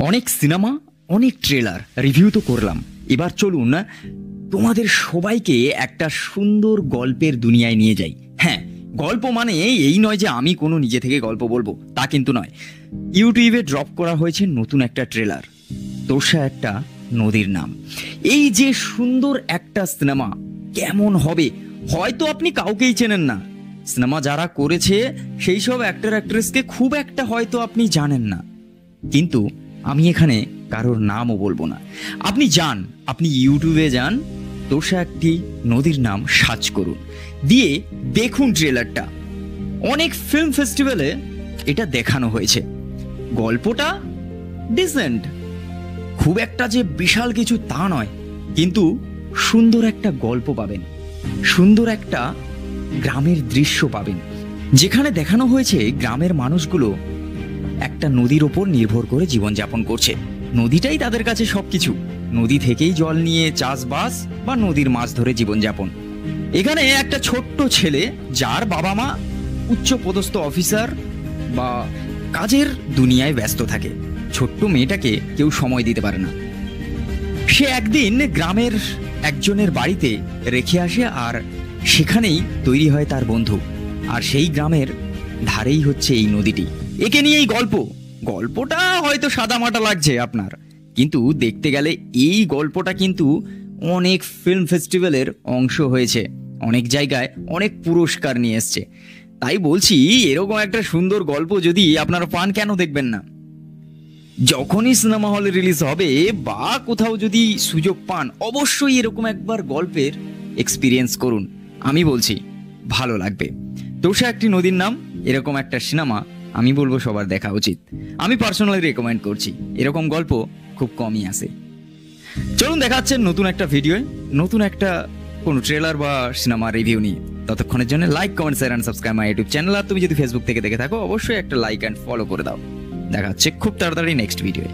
অনেক সিনেমা, অনেক trailer review তো করলাম। এবার চলুন না তোমাদের সবাইকে একটা সুন্দর গল্পের দুনিয়ায় নিয়ে যাই। হ্যাঁ, গল্প মানে এই নয় যে আমি কোনো নিজে থেকে গল্প বলবো, তা কিন্তু নয়। ইউটিউবে ড্রপ করা হয়েছে নতুন একটা ট্রেলার, তোষা একটা নদীর নাম। এই যে সুন্দর একটা সিনেমা কেমন হবে হয়তো আপনি কাউকেই চেনেন না। সিনেমা যারা করেছে সেই সব অ্যাক্টর অ্যাক্ট্রেসকে খুব একটা হয়তো আপনি জানেন না, কিন্তু আমি এখানে কারোর নামও বলবো না। আপনি যান, আপনি ইউটিউবে যান, তোষা একটি নদীর নাম সার্চ করুন, দিয়ে দেখুন ট্রেলারটা। অনেক ফিল্ম ফেস্টিভ্যালে এটা দেখানো হয়েছে। গল্পটা ডিসেন্ট, খুব একটা যে বিশাল কিছু তা নয়, কিন্তু সুন্দর একটা গল্প পাবেন, সুন্দর একটা গ্রামের দৃশ্য পাবেন, যেখানে দেখানো হয়েছে গ্রামের মানুষগুলো একটা নদীর ওপর নির্ভর করে জীবনযাপন করছে। নদীটাই তাদের কাছে সবকিছু। নদী থেকেই জল নিয়ে চাষবাস বা নদীর মাছ ধরে জীবনযাপন। এখানে একটা ছোট্ট ছেলে, যার বাবা মা উচ্চপদস্থ অফিসার বা কাজের দুনিয়ায় ব্যস্ত থাকে, ছোট্ট মেয়েটাকে কেউ সময় দিতে পারে না। সে একদিন গ্রামের একজনের বাড়িতে রেখে আসে, আর সেখানেই তৈরি হয় তার বন্ধু। আর সেই গ্রামের ধারেই হচ্ছে এই নদীটি। একে নিয়েই গল্পটা হয়তো সাদামাটা লাগছে আপনার, কিন্তু দেখতে গেলে এই গল্পটা কিন্তু অনেক ফিল্ম ফেস্টিভ্যালের অংশ হয়েছে, অনেক জায়গায় অনেক পুরস্কার নিয়ে এসছে। তাই বলছি, এরকম একটা সুন্দর গল্প যদি আপনারা পান, কেন দেখবেন না? যখনই সিনেমা হলে রিলিজ হবে বা কোথাও যদি সুযোগ পান, অবশ্যই এরকম একবার গল্পের এক্সপিরিয়েন্স করুন। আমি বলছি ভালো লাগবে। তোষা একটি নদীর নাম, এরকম একটা সিনেমা আমি বলবো সবার দেখা উচিত। আমি পার্সোনালি রেকমেন্ড করছি, এরকম গল্প খুব কমই আসে। চলুন দেখা হচ্ছে নতুন একটা ভিডিও, নতুন একটা কোনো ট্রেলার বা সিনেমা রিভিউ নিয়ে। ততক্ষণের জন্য like, comment, share and subscribe my YouTube channel. আর তুমি যদি ফেসবুক থেকে দেখে থাকো, অবশ্যই একটা লাইক অ্যান্ড ফলো করে দাও। দেখা হচ্ছে খুব তাড়াতাড়ি নেক্সট ভিডিওয়ে।